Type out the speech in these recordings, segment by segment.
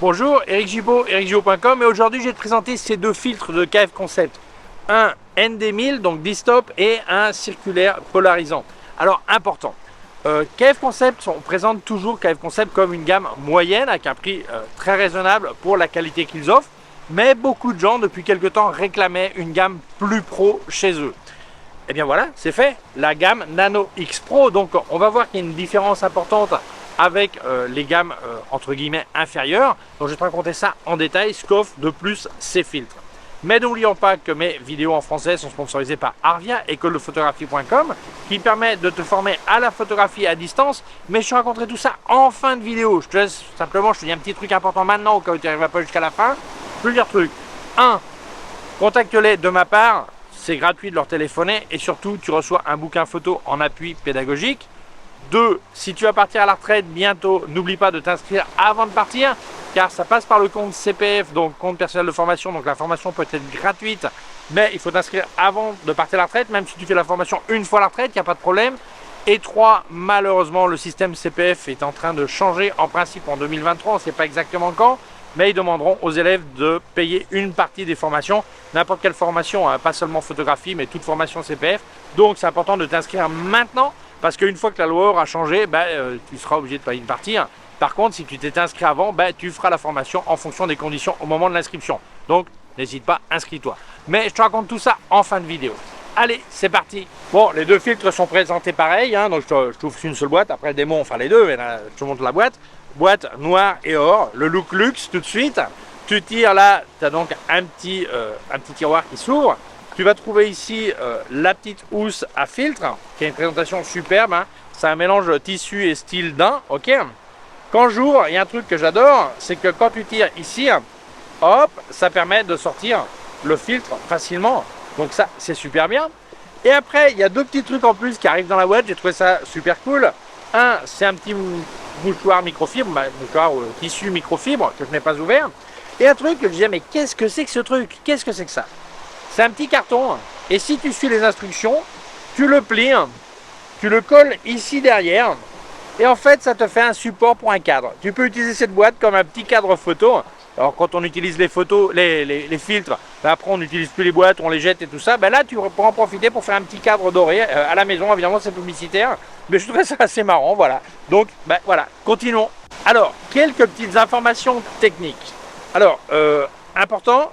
Bonjour, Eric Gibaud, ericgibaud.com, et aujourd'hui je vais te présenter ces deux filtres de KF Concept. Un ND1000, donc distop, et un circulaire polarisant. Alors important, KF Concept, on présente toujours KF Concept comme une gamme moyenne avec un prix très raisonnable pour la qualité qu'ils offrent, mais beaucoup de gens depuis quelques temps réclamaient une gamme plus pro chez eux. Et bien voilà, c'est fait, la gamme Nano X Pro. Donc on va voir qu'il y a une différence importante avec les gammes entre guillemets inférieures. Donc je vais te raconter ça en détail, ce qu'offre de plus ces filtres. Mais n'oublions pas que mes vidéos en français sont sponsorisées par Arvia, écoledephotographie.com, qui permet de te former à la photographie à distance. Mais je te raconterai tout ça en fin de vidéo. Je te laisse simplement, je te dis un petit truc important maintenant au cas où tu n'arriveras pas jusqu'à la fin. Plusieurs trucs. 1. Contacte-les de ma part, c'est gratuit de leur téléphoner et surtout tu reçois un bouquin photo en appui pédagogique. 2. Si tu vas partir à la retraite bientôt, n'oublie pas de t'inscrire avant de partir, car ça passe par le compte CPF, donc compte personnel de formation, donc la formation peut être gratuite, mais il faut t'inscrire avant de partir à la retraite, même si tu fais la formation une fois à la retraite, il n'y a pas de problème. Et 3. Malheureusement, le système CPF est en train de changer, en principe en 2023, on ne sait pas exactement quand, mais ils demanderont aux élèves de payer une partie des formations, n'importe quelle formation, hein, pas seulement photographie, mais toute formation CPF. Donc c'est important de t'inscrire maintenant, parce qu'une fois que la loi aura changé, tu seras obligé de payer une partie. Par contre, si tu t'es inscrit avant, tu feras la formation en fonction des conditions au moment de l'inscription. Donc n'hésite pas, inscris-toi. Mais je te raconte tout ça en fin de vidéo. Allez, c'est parti. Bon, les deux filtres sont présentés pareil, hein, donc je t'ouvre une seule boîte, après le démon, enfin les deux, mais là, je te montre la boîte. Boîte noire et or, le look luxe tout de suite. Tu tires là, tu as donc un petit tiroir qui s'ouvre. Tu vas trouver ici la petite housse à filtre, qui a une présentation superbe. Hein. C'est un mélange tissu et style daim, ok. Quand j'ouvre, il y a un truc que j'adore, c'est que quand tu tires ici, hop, ça permet de sortir le filtre facilement. Donc ça, c'est super bien. Et après, il y a deux petits trucs en plus qui arrivent dans la boîte. J'ai trouvé ça super cool. Un, c'est un petit mouchoir microfibre, mouchoir tissu microfibre que je n'ai pas ouvert. Et un truc que je disais, mais qu'est-ce que c'est que ce truc? Qu'est-ce que c'est que ça? C'est un petit carton. Et si tu suis les instructions, tu le plies, tu le colles ici derrière. Et en fait, ça te fait un support pour un cadre. Tu peux utiliser cette boîte comme un petit cadre photo. Alors quand on utilise les photos, les filtres, après on n'utilise plus les boîtes, on les jette et tout ça. Là, tu pourras en profiter pour faire un petit cadre doré à la maison. Évidemment, c'est publicitaire. Mais je trouvais ça assez marrant, voilà. Donc, voilà, continuons. Alors, quelques petites informations techniques. Alors, important,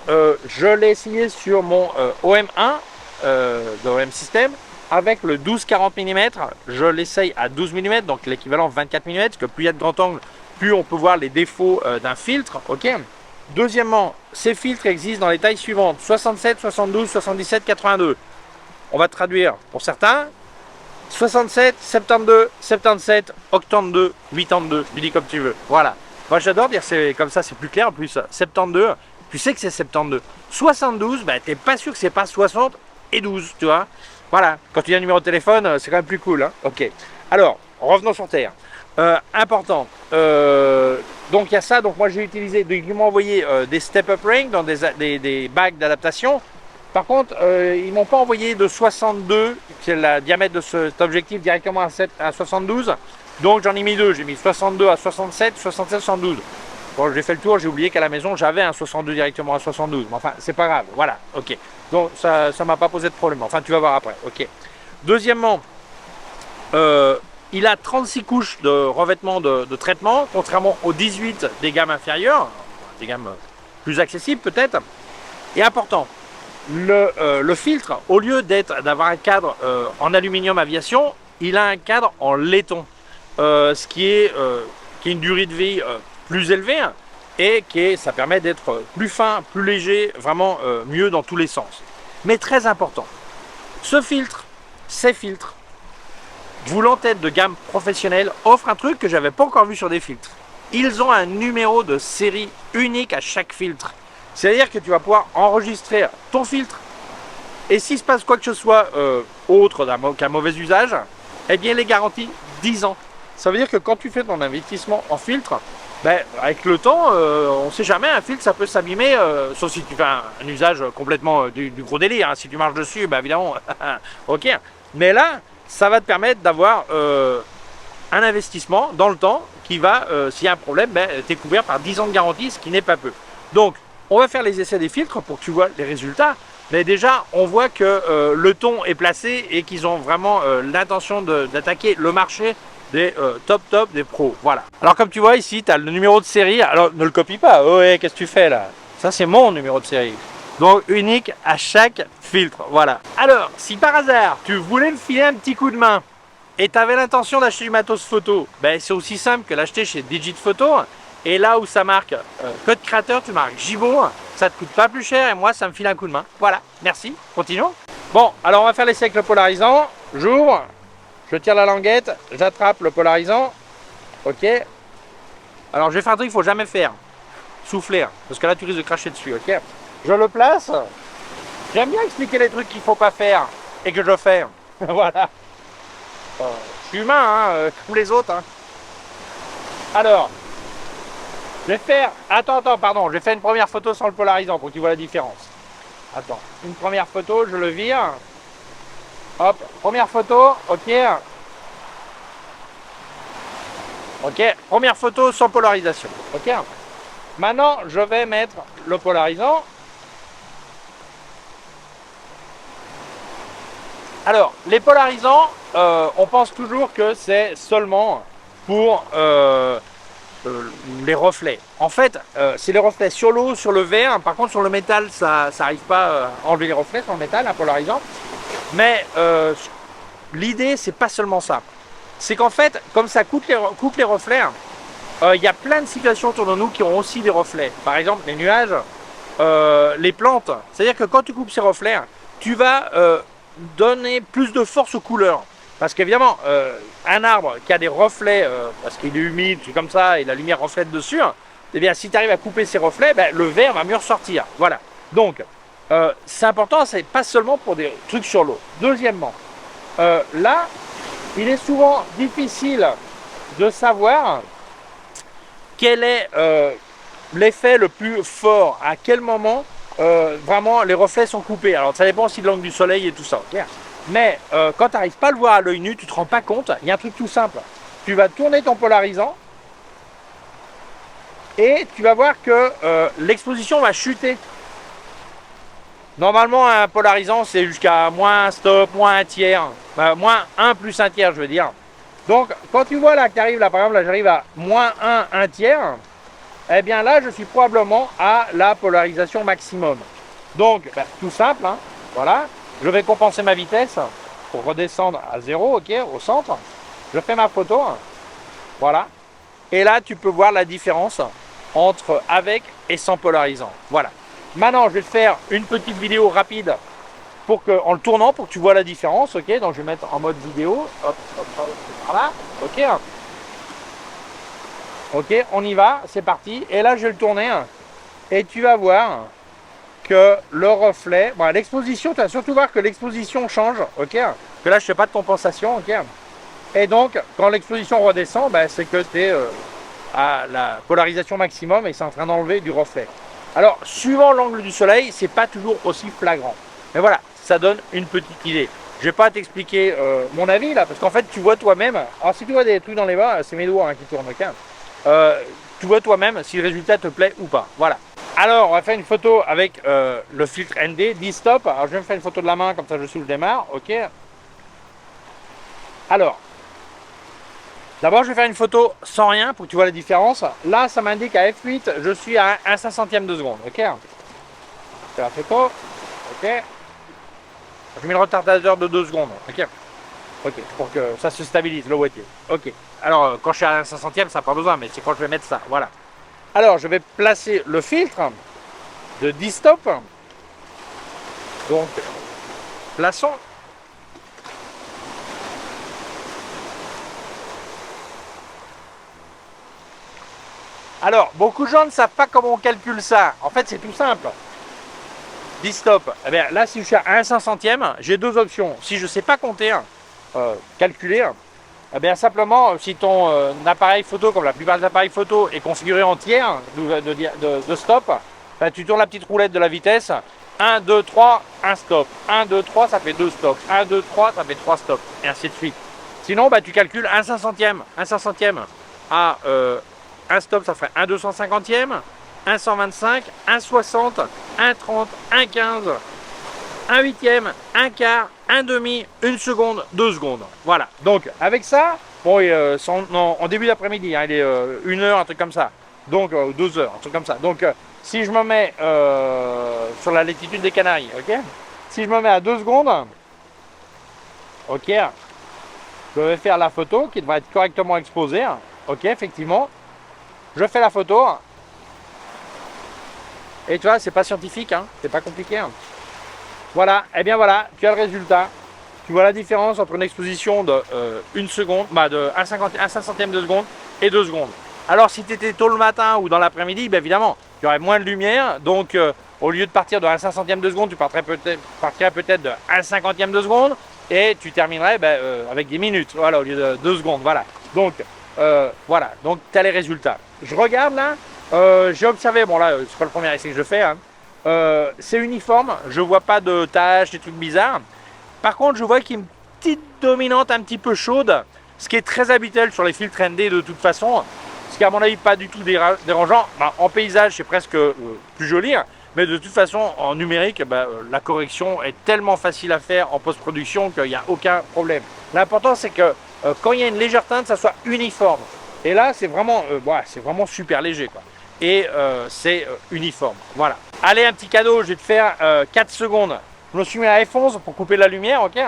je l'ai essayé sur mon OM1 de OM System avec le 12-40 mm. Je l'essaye à 12 mm, donc l'équivalent 24 mm, parce que plus il y a de grand angle, plus on peut voir les défauts d'un filtre, ok. Deuxièmement, ces filtres existent dans les tailles suivantes, 67, 72, 77, 82. On va traduire pour certains. 67, 72, 77, 82, 82, tu dis comme tu veux, voilà. Moi j'adore dire c'est comme ça, c'est plus clair en plus. 72, tu sais que c'est 72. 72, t'es pas sûr que c'est pas 60 et 12, tu vois. Voilà, quand tu as un numéro de téléphone, c'est quand même plus cool, hein. Ok. Alors, revenons sur Terre. Important, donc il y a ça, donc moi j'ai utilisé, donc ils m'ont envoyé des step-up rings dans des bagues d'adaptation. Par contre, ils m'ont pas envoyé de 62, c'est le diamètre de cet objectif directement à 72. Donc j'en ai mis deux, j'ai mis 62 à 67, 67 72. Bon, j'ai fait le tour, j'ai oublié qu'à la maison j'avais un 62 directement à 72. Mais enfin, c'est pas grave, voilà, ok. Donc ça m'a pas posé de problème, enfin tu vas voir après, ok. Deuxièmement, il a 36 couches de revêtement de traitement, contrairement aux 18 des gammes inférieures, des gammes plus accessibles peut-être. Et important, le filtre, au lieu d'avoir un cadre en aluminium aviation, il a un cadre en laiton, ce qui est une durée de vie plus élevée et ça permet d'être plus fin, plus léger, vraiment mieux dans tous les sens. Mais très important, ces filtres, voulant être de gamme professionnelle, offrent un truc que j'avais pas encore vu sur des filtres. Ils ont un numéro de série unique à chaque filtre. C'est-à-dire que tu vas pouvoir enregistrer ton filtre et s'il se passe quoi que ce soit autre qu'un mauvais usage, eh bien il est garanti 10 ans. Ça veut dire que quand tu fais ton investissement en filtre, avec le temps, on ne sait jamais, un filtre ça peut s'abîmer, sauf si tu fais un usage complètement du gros délire, hein. Si tu marches dessus, évidemment, ok. Mais là, ça va te permettre d'avoir un investissement dans le temps qui va, s'il y a un problème, ben, t'es couvert par 10 ans de garantie, ce qui n'est pas peu. Donc, on va faire les essais des filtres pour que tu vois les résultats. Mais déjà, on voit que le ton est placé et qu'ils ont vraiment l'intention d'attaquer le marché des top des pros. Voilà. Alors comme tu vois ici, tu as le numéro de série. Alors ne le copie pas. Oh ouais, qu'est-ce que tu fais là? Ça c'est mon numéro de série. Donc unique à chaque filtre. Voilà. Alors, si par hasard, tu voulais me filer un petit coup de main et tu avais l'intention d'acheter du matos photo, ben, c'est aussi simple que l'acheter chez Digit Photo. Et là où ça marque code créateur, tu marques Gibo, ça te coûte pas plus cher et moi ça me file un coup de main. Voilà, merci, continuons. Bon, alors on va faire l'essai avec le polarisant. J'ouvre, je tire la languette, j'attrape le polarisant. Ok. Alors je vais faire un truc qu'il faut jamais faire. Souffler, parce que là tu risques de cracher dessus, ok. Je le place. J'aime bien expliquer les trucs qu'il faut pas faire et que je fais. Voilà. Je suis humain, hein, comme les autres. Hein. Alors, je vais faire... Attends, pardon. Je vais faire une première photo sans le polarisant pour que tu vois la différence. Attends. Une première photo, je le vire. Hop. Première photo. Ok. Ok. Première photo sans polarisation. Ok. Maintenant, je vais mettre le polarisant. Alors, les polarisants, on pense toujours que c'est seulement pour... les reflets. En fait, c'est les reflets sur l'eau, sur le verre. Par contre, sur le métal, ça n'arrive pas à enlever les reflets sur le métal, un polarisant. Mais l'idée, c'est pas seulement ça. C'est qu'en fait, comme ça coupe les reflets, il y a plein de situations autour de nous qui ont aussi des reflets. Par exemple, les nuages, les plantes. C'est-à-dire que quand tu coupes ces reflets, tu vas donner plus de force aux couleurs. Parce qu'évidemment, un arbre qui a des reflets, parce qu'il est humide, c'est comme ça, et la lumière reflète dessus, eh bien, si tu arrives à couper ces reflets, ben, le vert va mieux ressortir. Voilà. Donc, c'est important, c'est pas seulement pour des trucs sur l'eau. Deuxièmement, là, il est souvent difficile de savoir quel est l'effet le plus fort, à quel moment vraiment les reflets sont coupés. Alors, ça dépend aussi de l'angle du soleil et tout ça. Okay. Mais quand tu n'arrives pas à le voir à l'œil nu, tu ne te rends pas compte. Il y a un truc tout simple. Tu vas tourner ton polarisant et tu vas voir que l'exposition va chuter. Normalement, un polarisant, c'est jusqu'à moins stop, moins un tiers. Moins 1 plus un tiers, je veux dire. Donc, quand tu vois là que tu arrives, là par exemple, là j'arrive à moins 1 tiers, eh bien là, je suis probablement à la polarisation maximum. Donc, tout simple, hein, voilà. Je vais compenser ma vitesse pour redescendre à 0, ok, au centre. Je fais ma photo, voilà. Et là, tu peux voir la différence entre avec et sans polarisant. Voilà. Maintenant, je vais te faire une petite vidéo rapide pour que, en le tournant pour que tu vois la différence, ok. Donc, je vais mettre en mode vidéo. Hop, voilà, ok. Ok, on y va, c'est parti. Et là, je vais le tourner et tu vas voir que le reflet, bon, l'exposition, tu vas surtout voir que l'exposition change, ok, que là je fais pas de compensation, ok, et donc quand l'exposition redescend, c'est que tu es à la polarisation maximum et c'est en train d'enlever du reflet. Alors suivant l'angle du soleil, c'est pas toujours aussi flagrant, mais voilà, ça donne une petite idée. Je vais pas t'expliquer mon avis là, parce qu'en fait tu vois toi-même, alors si tu vois des trucs dans les bas, c'est mes doigts qui tournent, ok, tu vois toi-même si le résultat te plaît ou pas, voilà. Alors, on va faire une photo avec le filtre ND, D-Stop. Alors, je vais me faire une photo de la main, comme ça je suis le démarre. Ok. Alors, d'abord, je vais faire une photo sans rien pour que tu vois la différence. Là, ça m'indique à F8, je suis à 1/500 de seconde. Ok. C'est la photo. Ok. Je mets le retardateur de 2 secondes. Ok. Ok, pour que ça se stabilise, le boîtier. Ok. Alors, quand je suis à 1/500, ça n'a pas besoin, mais c'est quand je vais mettre ça. Voilà. Alors, je vais placer le filtre de D-Stop. Donc, plaçons. Alors, beaucoup de gens ne savent pas comment on calcule ça. En fait, c'est tout simple. D-Stop. Eh bien, là, si je suis à 1/500, j'ai 2 options. Si je ne sais pas compter, calculer, eh bien, simplement, si ton appareil photo, comme la plupart des appareils photo, est configuré en tiers de stop, ben, tu tournes la petite roulette de la vitesse. 1, 2, 3, 1 stop. 1, 2, 3, ça fait 2 stops. 1, 2, 3, ça fait 3 stops. Et ainsi de suite. Sinon, bah, tu calcules un 500e. Un 500e à un stop, ça ferait un 250e, un 125, un 60, un 30, un 15, un huitième, un quart, un demi, une seconde, 2 secondes. Voilà. Donc, avec ça, bon, en début d'après-midi, hein, il est 1 heure, un truc comme ça. Donc, 2 heures, un truc comme ça. Donc, si je me mets sur la latitude des Canaries, ok? Si je me mets à 2 secondes, ok, je vais faire la photo qui devrait être correctement exposée. Ok, effectivement. Je fais la photo. Et tu vois, c'est pas scientifique, hein, c'est pas compliqué. Voilà, et bien voilà, tu as le résultat. Tu vois la différence entre une exposition de 1 seconde, bah de 1 cinquantième de seconde et 2 secondes. Alors si tu étais tôt le matin ou dans l'après-midi, bien évidemment, tu aurais moins de lumière. Donc au lieu de partir de 1 500e de seconde, tu partirais peut-être de 1 50e de seconde. Et tu terminerais avec 10 minutes, voilà, au lieu de 2 secondes. Voilà. Donc voilà, donc tu as les résultats. Je regarde là, j'ai observé, bon là, c'est pas le premier essai que je fais, hein. C'est uniforme, je vois pas de taches, des trucs bizarres. Par contre, je vois qu'il y a une petite dominante un petit peu chaude, ce qui est très habituel sur les filtres ND de toute façon, ce qui est à mon avis pas du tout dérangeant. Ben, en paysage, c'est presque plus joli, hein, mais de toute façon, en numérique, la correction est tellement facile à faire en post-production qu'il n'y a aucun problème. L'important, c'est que quand il y a une légère teinte, ça soit uniforme. Et là, c'est vraiment super léger, quoi. Et c'est uniforme. Voilà. Allez, un petit cadeau, je vais te faire 4 secondes. Je me suis mis à F11 pour couper la lumière, ok?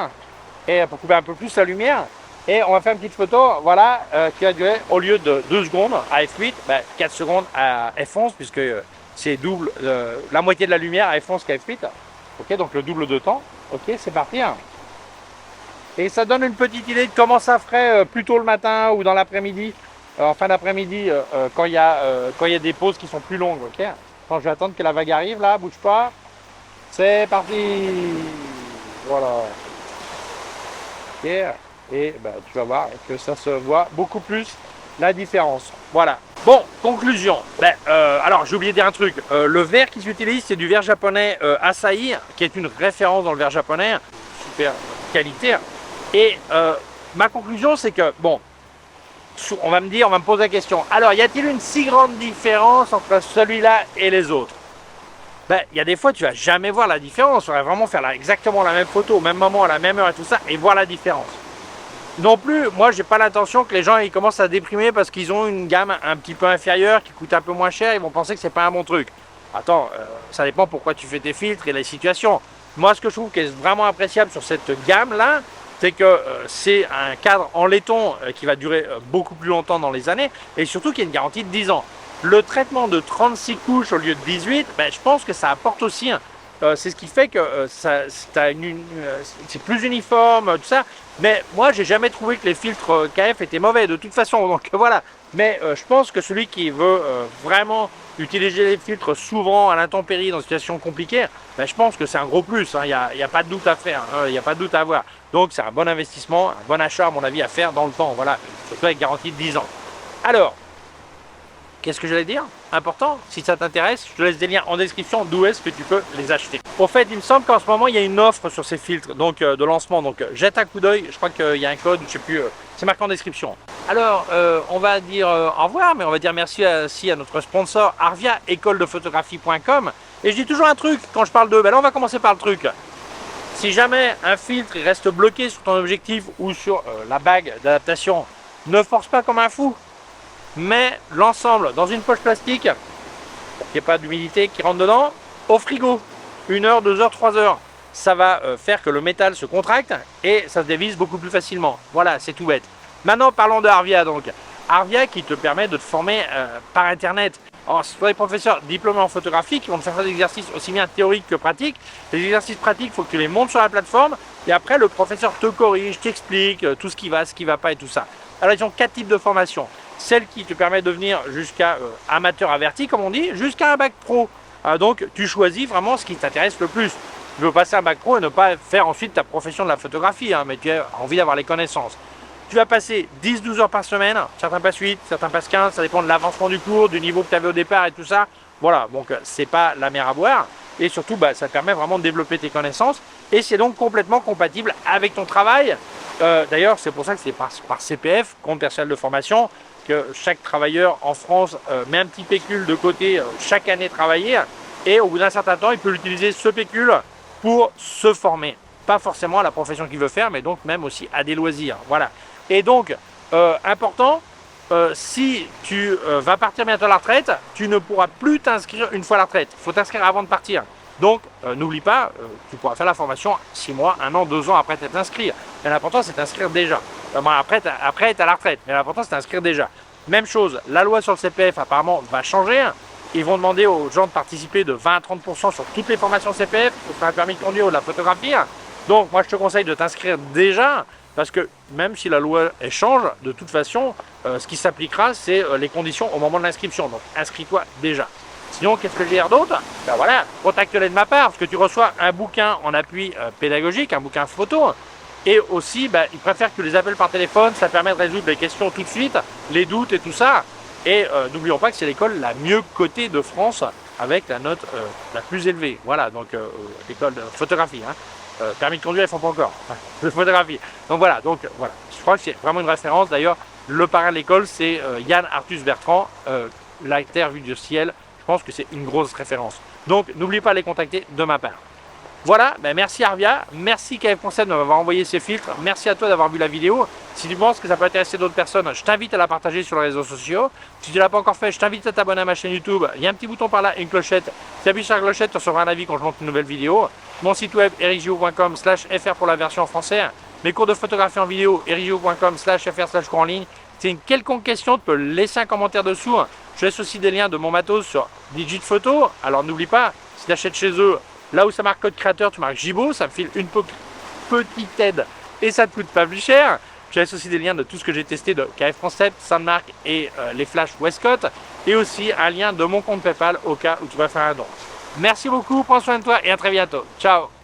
Et pour couper un peu plus la lumière. Et on va faire une petite photo, voilà, qui va durer au lieu de 2 secondes à F8, 4 secondes à F11, puisque c'est double, la moitié de la lumière à F11 qu'à F8. Ok, donc le double de temps. Ok, c'est parti. Et ça donne une petite idée de comment ça ferait plus tôt le matin ou dans l'après-midi. En fin d'après-midi, quand il y a des pauses qui sont plus longues, ok? Quand je vais attendre que la vague arrive, là, bouge pas. C'est parti. Voilà. Ok. Et tu vas voir que ça se voit beaucoup plus la différence. Voilà. Bon, conclusion. Alors, j'ai oublié de dire un truc. Le verre qui s'utilise, c'est du verre japonais Asahi, qui est une référence dans le verre japonais. Super qualité. Et ma conclusion, c'est que, bon, on va me poser la question. Alors, y a-t-il une si grande différence entre celui-là et les autres? Il y a des fois, tu vas jamais voir la différence. On va vraiment faire exactement la même photo au même moment, à la même heure et tout ça, et voir la différence. Non plus, moi, j'ai pas l'intention que les gens ils commencent à déprimer parce qu'ils ont une gamme un petit peu inférieure qui coûte un peu moins cher. Ils vont penser que c'est pas un bon truc. Attends, ça dépend pourquoi tu fais tes filtres et les situations. Moi, ce que je trouve qui est vraiment appréciable sur cette gamme-là, c'est que c'est un cadre en laiton qui va durer beaucoup plus longtemps dans les années et surtout qu'il y a une garantie de 10 ans. Le traitement de 36 couches au lieu de 18, je pense que ça apporte aussi, c'est ce qui fait que c'est plus uniforme, tout ça. Mais moi, j'ai jamais trouvé que les filtres KF étaient mauvais de toute façon, donc voilà. Mais je pense que celui qui veut vraiment utiliser les filtres souvent à l'intempérie dans des situations compliquées, je pense que c'est un gros plus, il n'y a pas de doute à faire, il n'y a pas de doute à avoir. Donc c'est un bon investissement, un bon achat à mon avis à faire dans le temps, voilà, surtout avec garantie de 10 ans. Alors, qu'est-ce que j'allais dire? Important, si ça t'intéresse, je te laisse des liens en description d'où est-ce que tu peux les acheter. Au fait, il me semble qu'en ce moment, il y a une offre sur ces filtres donc de lancement. Donc, jette un coup d'œil. Je crois qu'il y a un code, je sais plus, c'est marqué en description. Alors, on va dire au revoir, mais on va dire merci aussi à notre sponsor Arvia, écoledePhotographie.com. Et je dis toujours un truc quand je parle d'eux. Là, on va commencer par le truc. Si jamais un filtre reste bloqué sur ton objectif ou sur la bague d'adaptation, ne force pas comme un fou. Mets l'ensemble dans une poche plastique pour qu'il n'y ait pas d'humidité qui rentre dedans, au frigo, 1 heure, 2 heures, 3 heures. Ça va faire que le métal se contracte et ça se dévisse beaucoup plus facilement. Voilà, c'est tout bête. Maintenant, parlons de Arvia. Donc, Arvia qui te permet de te former par Internet. Alors, pour les professeurs diplômés en photographie qui vont te faire des exercices aussi bien théoriques que pratiques. Les exercices pratiques, il faut que tu les montes sur la plateforme et après, le professeur te corrige, t'explique tout ce qui va pas et tout ça. Alors, ils ont 4 types de formations. Celle qui te permet de devenir jusqu'à amateur averti, comme on dit, jusqu'à un bac pro. Donc, tu choisis vraiment ce qui t'intéresse le plus. Tu veux passer un bac pro et ne pas faire ensuite ta profession de la photographie, mais tu as envie d'avoir les connaissances. Tu vas passer 10-12 heures par semaine, certains passent 8, certains passent 15, ça dépend de l'avancement du cours, du niveau que tu avais au départ et tout ça. Voilà, donc c'est pas la mer à boire. Et surtout, ça te permet vraiment de développer tes connaissances. et c'est donc complètement compatible avec ton travail. D'ailleurs, c'est pour ça que c'est par CPF, compte personnel de formation, que chaque travailleur en France met un petit pécule de côté chaque année travaillée, et au bout d'un certain temps, il peut utiliser ce pécule pour se former. Pas forcément à la profession qu'il veut faire, mais donc même aussi à des loisirs. Voilà. Et donc, important, si tu vas partir bientôt à la retraite, tu ne pourras plus t'inscrire une fois à la retraite. Il faut t'inscrire avant de partir. Donc, n'oublie pas, tu pourras faire la formation 6 mois, 1 an, 2 ans après t'être inscrit. Mais l'important, c'est t'inscrire déjà. Après, être à la retraite, mais l'important, c'est t'inscrire déjà. Même chose, la loi sur le CPF, apparemment, va changer. Ils vont demander aux gens de participer de 20 à 30% sur toutes les formations CPF, pour faire un permis de conduire ou de la photographie. Donc, moi, je te conseille de t'inscrire déjà, parce que même si la loi change, de toute façon, ce qui s'appliquera, c'est les conditions au moment de l'inscription. Donc, inscris-toi déjà. Sinon, qu'est-ce que j'ai dire d'autre? Ben voilà, contacte-les de ma part, parce que tu reçois un bouquin en appui pédagogique, un bouquin photo, et aussi, ben, ils préfèrent que tu les appelles par téléphone, ça permet de résoudre les questions tout de suite, les doutes et tout ça. Et n'oublions pas que c'est l'école la mieux cotée de France, avec la note la plus élevée. Voilà, donc l'école de photographie, hein. Permis de conduire, ils font pas encore, de photographie. Donc voilà, je crois que c'est vraiment une référence. D'ailleurs, le parrain de l'école, c'est Yann Arthus Bertrand, La Terre vue du ciel. Je pense que c'est une grosse référence. Donc, n'oublie pas de les contacter de ma part. Voilà, ben merci Arvia, merci KF Concept de m'avoir envoyé ces filtres, merci à toi d'avoir vu la vidéo. Si tu penses que ça peut intéresser d'autres personnes, je t'invite à la partager sur les réseaux sociaux. Si tu ne l'as pas encore fait, je t'invite à t'abonner à ma chaîne YouTube. Il y a un petit bouton par là, une clochette. Si tu appuies sur la clochette, tu recevras un avis quand je monte une nouvelle vidéo. Mon site web ericgio.com/fr pour la version en français. Mes cours de photographie en vidéo, ericgio.com/fr/cours en ligne. Si tu as une quelconque question, tu peux laisser un commentaire dessous. Je laisse aussi des liens de mon matos sur Digit Photo. Alors n'oublie pas, si tu achètes chez eux, là où ça marque code créateur, tu marques Gibo, ça me file une petite aide et ça ne te coûte pas plus cher. Je laisse aussi des liens de tout ce que j'ai testé de KF Concept, Sandmark et les Flash Westcott. Et aussi un lien de mon compte PayPal au cas où tu vas faire un don. Merci beaucoup, prends soin de toi et à très bientôt. Ciao!